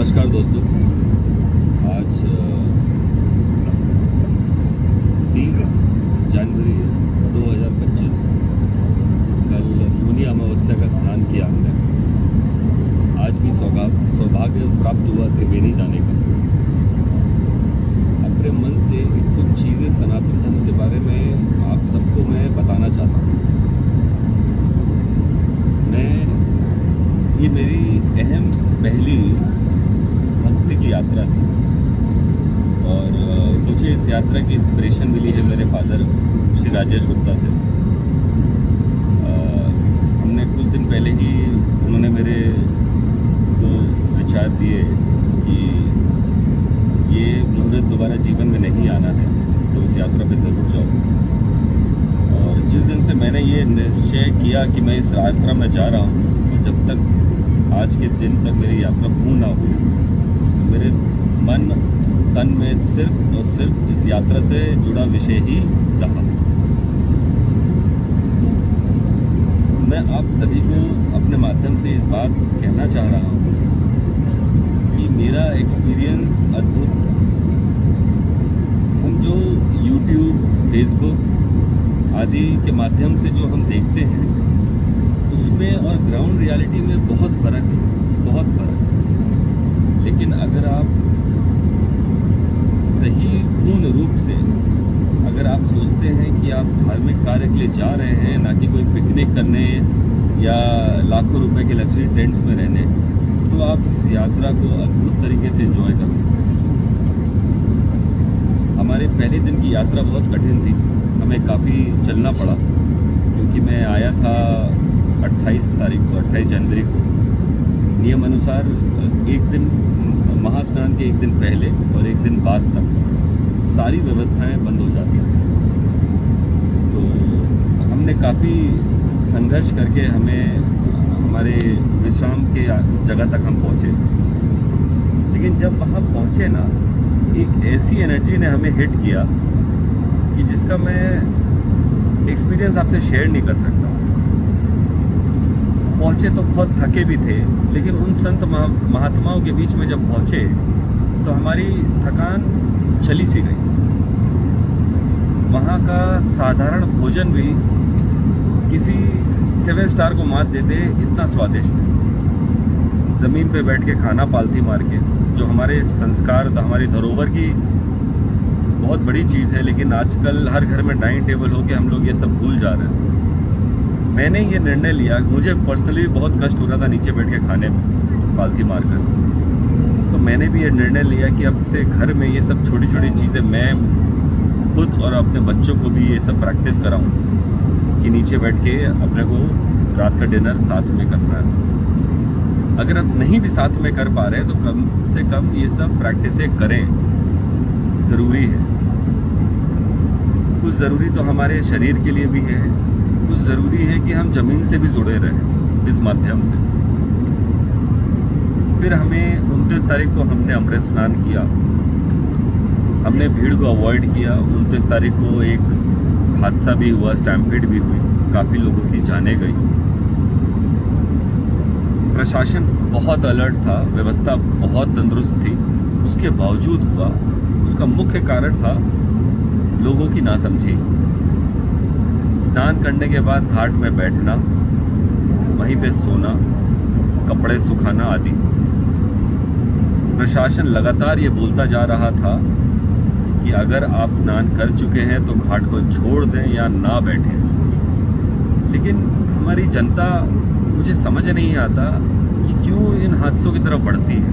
नमस्कार दोस्तों। आज 30 जनवरी 2025 कल मुनि अमावस्या का स्नान किया हमने। आज भी सौभाग्य प्राप्त हुआ त्रिवेणी जाने का। अपने मन से कुछ चीज़ें सनातन धर्म के बारे में आप सबको मैं बताना चाहता हूँ। ये मेरी अहम पहली भक्ति की यात्रा थी और मुझे इस यात्रा की इंस्पिरेशन मिली है मेरे फादर श्री राजेश गुप्ता से। हमने कुछ दिन पहले ही उन्होंने मेरे को विचार दिए कि ये मुहूर्त दोबारा जीवन में नहीं आना है तो इस यात्रा पे ज़रूर जाओ। और जिस दिन से मैंने ये निश्चय किया कि मैं इस यात्रा में जा रहा हूँ, जब तक आज के दिन तक मेरी यात्रा पूर्ण ना हुई, मेरे मन तन में सिर्फ और सिर्फ इस यात्रा से जुड़ा विषय ही रहा। मैं आप सभी को अपने माध्यम से इस बात कहना चाह रहा हूँ कि मेरा एक्सपीरियंस अद्भुत था। हम जो YouTube, Facebook आदि के माध्यम से जो हम देखते हैं उसमें और ग्राउंड रियलिटी में बहुत फ़र्क है, बहुत फ़र्क है। लेकिन अगर आप सही पूर्ण रूप से अगर आप सोचते हैं कि आप धार्मिक कार्य के लिए जा रहे हैं, ना कि कोई पिकनिक करने या लाखों रुपए के लग्जरी टेंट्स में रहने, तो आप इस यात्रा को अद्भुत तरीके से एंजॉय कर सकते हैं। हमारे पहले दिन की यात्रा बहुत कठिन थी, हमें काफ़ी चलना पड़ा क्योंकि मैं आया था 28 जनवरी को। नियम अनुसार एक दिन महास्नान के एक दिन पहले और एक दिन बाद तक सारी व्यवस्थाएं बंद हो जाती हैं। तो हमने काफ़ी संघर्ष करके हमारे विश्राम के जगह तक हम पहुँचे। लेकिन जब वहाँ पहुँचे ना, एक ऐसी एनर्जी ने हमें हिट किया कि जिसका मैं एक्सपीरियंस आपसे शेयर नहीं कर सकता। पहुँचे तो बहुत थके भी थे, लेकिन उन संत महात्माओं के बीच में जब पहुँचे तो हमारी थकान चली सी गई। वहाँ का साधारण भोजन भी किसी 7 स्टार को मात देते इतना स्वादिष्ट है। ज़मीन पे बैठ के खाना पालथी मार के, जो हमारे संस्कार, हमारी धरोहर की बहुत बड़ी चीज़ है, लेकिन आजकल हर घर में डाइनिंग टेबल हो के हम लोग ये सब भूल जा रहे हैं। मैंने ये निर्णय लिया, मुझे पर्सनली बहुत कष्ट हो रहा था नीचे बैठ के खाने में पालथी मारकर, तो मैंने भी ये निर्णय लिया कि अब से घर में ये सब छोटी छोटी चीज़ें मैं खुद और अपने बच्चों को भी ये सब प्रैक्टिस कराऊं कि नीचे बैठ के अपने को रात का डिनर साथ में करना है। अगर आप नहीं भी साथ में कर पा रहे हैं तो कम से कम ये सब प्रैक्टिसें करें, ज़रूरी है। कुछ ज़रूरी तो हमारे शरीर के लिए भी है, कुछ ज़रूरी है कि हम ज़मीन से भी जुड़े रहें इस माध्यम से। फिर हमें 29 तारीख को हमने अमृत स्नान किया। हमने भीड़ को अवॉइड किया। 29 तारीख को एक हादसा भी हुआ, स्टैम्पीड भी हुई, काफ़ी लोगों की जानें गई। प्रशासन बहुत अलर्ट था, व्यवस्था बहुत तंदुरुस्त थी, उसके बावजूद हुआ। उसका मुख्य कारण था लोगों की नासमझी। स्नान करने के बाद घाट में बैठना, वहीं पे सोना, कपड़े सुखाना आदि। प्रशासन लगातार ये बोलता जा रहा था कि अगर आप स्नान कर चुके हैं तो घाट को छोड़ दें या ना बैठें। लेकिन हमारी जनता, मुझे समझ नहीं आता कि क्यों इन हादसों की तरफ बढ़ती है।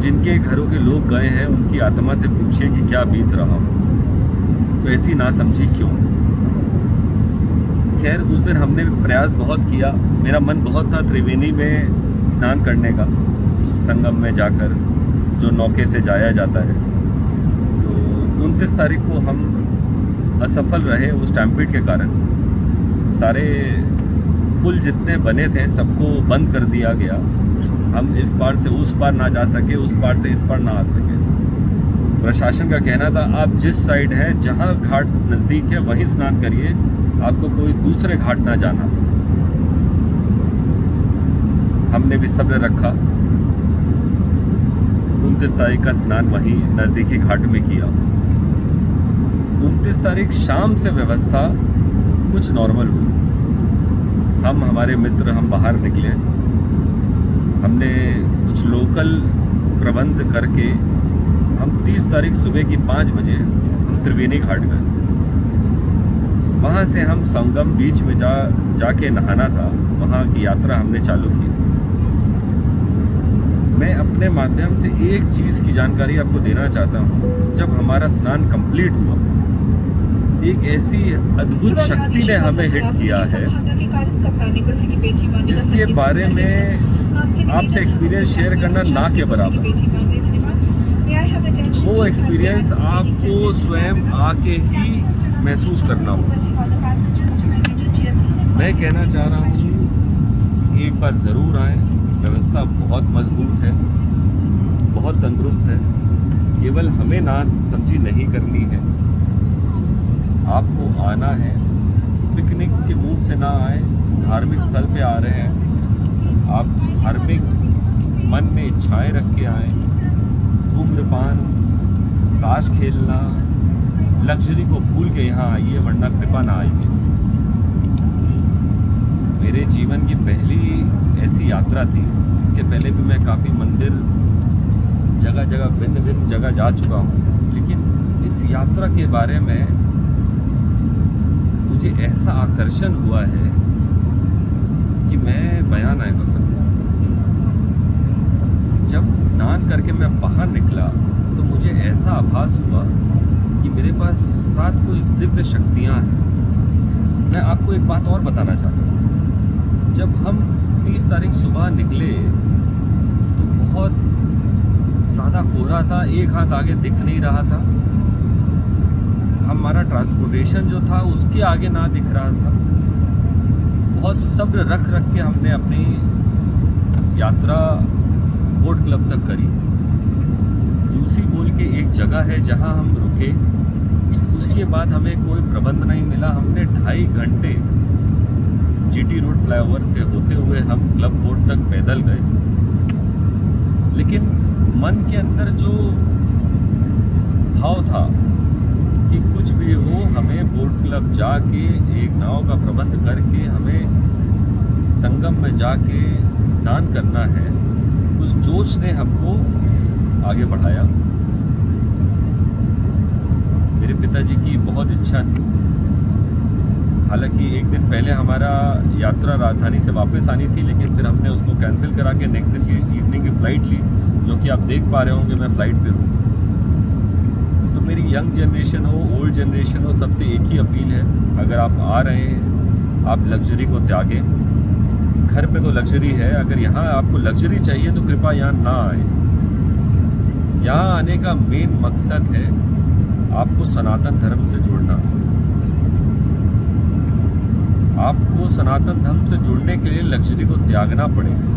जिनके घरों के लोग गए हैं उनकी आत्मा से पूछिए कि क्या बीत रहा हो, तो ऐसी ना समझी क्यों। खैर, उस दिन हमने प्रयास बहुत किया। मेरा मन बहुत था त्रिवेणी में स्नान करने का, संगम में जाकर, जो नौके से जाया जाता है। तो 29 तारीख को हम असफल रहे उस स्टैम्पीड के कारण। सारे पुल जितने बने थे सबको बंद कर दिया गया। हम इस पार से उस पार ना जा सके, उस पार से इस पार ना आ सके। प्रशासन का कहना था आप जिस साइड हैं, जहां घाट नज़दीक है वहीं स्नान करिए, आपको कोई दूसरे घाट ना जाना। हमने भी सब्र रखा। 29 तारीख का स्नान वहीं नज़दीकी घाट में किया। 29 तारीख शाम से व्यवस्था कुछ नॉर्मल हुई। हम हमारे मित्र हम बाहर निकले, हमने कुछ लोकल प्रबंध करके हम 30 तारीख सुबह की 5 बजे हम त्रिवेणी घाट गए। वहाँ से हम संगम बीच में जाके नहाना था, वहाँ की यात्रा हमने चालू की। मैं अपने माध्यम से एक चीज़ की जानकारी आपको देना चाहता हूँ। जब हमारा स्नान कंप्लीट हुआ, एक ऐसी अद्भुत शक्ति ने हमें हिट किया है जिसके बारे में आपसे एक्सपीरियंस शेयर करना ना के बराबर। वो एक्सपीरियंस आपको स्वयं आके ही महसूस करना होगा। मैं कहना चाह रहा हूँ एक बार ज़रूर आएँ। व्यवस्था बहुत मजबूत है, बहुत तंदुरुस्त है। केवल हमें ना समझी नहीं करनी है, आपको आना है। पिकनिक के मूड से ना आए, धार्मिक स्थल पे आ रहे हैं, आप धार्मिक मन में इच्छाएं रख के आए। धूम्रपान, ताश खेलना, लग्जरी को भूल के यहाँ आइए, वरना कृपा ना आइए। मेरे जीवन की पहली ऐसी यात्रा थी। इसके पहले भी मैं काफ़ी मंदिर, जगह जगह भिन्न जगह जा चुका हूँ, लेकिन इस यात्रा के बारे में मुझे ऐसा आकर्षण हुआ है कि मैं बयान नहीं कर सकता। जब स्नान करके मैं बाहर निकला तो मुझे ऐसा आभास हुआ कि मेरे पास साथ कोई दिव्य शक्तियाँ हैं। मैं आपको एक बात और बताना चाहता हूँ। जब हम 30 तारीख सुबह निकले तो बहुत ज़्यादा कोहरा था, एक हाथ आगे दिख नहीं रहा था। हमारा ट्रांसपोर्टेशन जो था उसके आगे ना दिख रहा था। बहुत सब्र रख के हमने अपनी यात्रा बोट क्लब तक करी। जूसी बोल के एक जगह है जहां हम रुके। उसके बाद हमें कोई प्रबंध नहीं मिला। हमने 2.5 घंटे जीटी रोड फ्लाईओवर से होते हुए हम क्लब बोट तक पैदल गए। लेकिन मन के अंदर जो भाव था कि कुछ भी हो, हमें बोट क्लब जाके एक नाव का प्रबंध करके हमें संगम में जाके स्नान करना है, उस जोश ने हमको आगे बढ़ाया। मेरे पिताजी की बहुत इच्छा थी। हालांकि एक दिन पहले हमारा यात्रा राजधानी से वापस आनी थी, लेकिन फिर हमने उसको कैंसिल करा के नेक्स्ट दिन की इवनिंग की फ़्लाइट ली, जो कि आप देख पा रहे होंगे मैं फ़्लाइट पे हूँ। तो मेरी यंग जनरेशन हो, ओल्ड जनरेशन हो, सबसे एक ही अपील है, अगर आप आ रहे हैं आप लग्जरी को त्यागें। घर पे तो लग्जरी है, अगर यहाँ आपको लग्जरी चाहिए तो कृपया यहाँ ना आए। यहाँ आने का मेन मकसद है आपको सनातन धर्म से जुड़ना। आपको सनातन धर्म से जुड़ने के लिए लग्जरी को त्यागना पड़ेगा।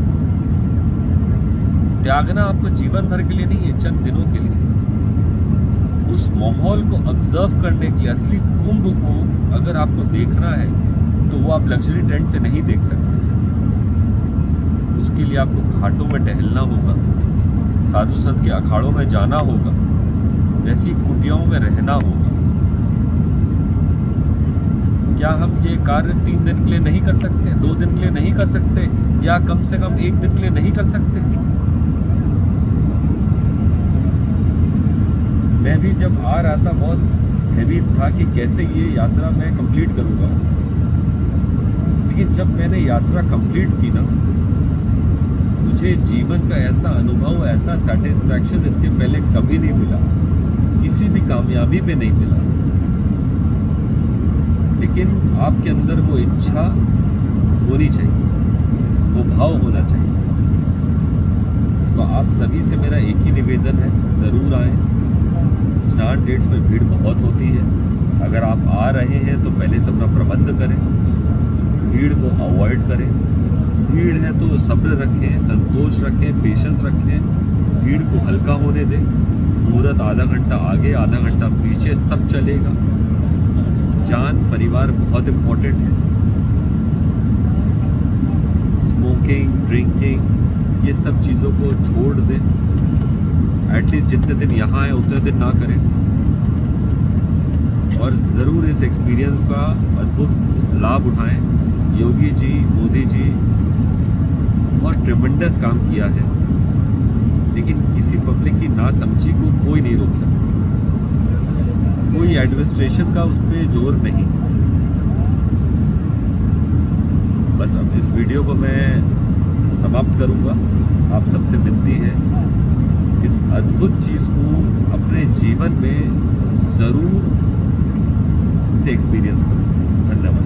त्यागना आपको जीवन भर के लिए नहीं है, चंद दिनों के लिए। उस माहौल को ऑब्जर्व करने के लिए, असली कुंभ को अगर आपको देखना है तो वो आप लग्जरी टेंट से नहीं देख सकते। उसके लिए आपको घाटों में टहलना होगा, साधु संत के अखाड़ों में जाना होगा, ऐसी कुटियाओं में रहना होगा। क्या हम ये कार्य 3 दिन के लिए नहीं कर सकते, 2 दिन के लिए नहीं कर सकते, या कम से कम 1 दिन के लिए नहीं कर सकते? मैं भी जब आ रहा था बहुत हैवी था कि कैसे ये यात्रा मैं कंप्लीट करूँगा। लेकिन जब मैंने यात्रा कंप्लीट की ना, मुझे जीवन का ऐसा अनुभव, ऐसा सेटिस्फैक्शन इसके पहले कभी नहीं मिला, किसी भी कामयाबी पे नहीं मिला। लेकिन आपके अंदर वो इच्छा होनी चाहिए, वो भाव होना चाहिए। तो आप सभी से मेरा एक ही निवेदन है, ज़रूर आएँ। स्नान डेट्स में भीड़ बहुत होती है। अगर आप आ रहे हैं तो पहले से अपना प्रबंध करें, भीड़ को अवॉइड करें। भीड़ है तो सब्र रखें, संतोष रखें, पेशेंस रखें, भीड़ को हल्का होने दें। मुहूर्त आधा घंटा आगे, आधा घंटा पीछे, सब चलेगा। जान, परिवार बहुत इम्पोर्टेंट है। स्मोकिंग स्मोकिंग, ड्रिंकिंग, ये सब चीज़ों को छोड़ दें। एटलीस्ट जितने दिन यहाँ आए उतने दिन ना करें, और ज़रूर इस एक्सपीरियंस का अद्भुत लाभ उठाएं। योगी जी, मोदी जी बहुत ट्रेमेंडस काम किया है, लेकिन किसी पब्लिक की नासमझी को कोई नहीं रोक सकता। कोई एडमिनिस्ट्रेशन का उस पर जोर नहीं। बस अब इस वीडियो को मैं समाप्त करूंगा। आप सबसे विनती है, इस अद्भुत चीज़ को अपने जीवन में ज़रूर से एक्सपीरियंस करो। धन्यवाद।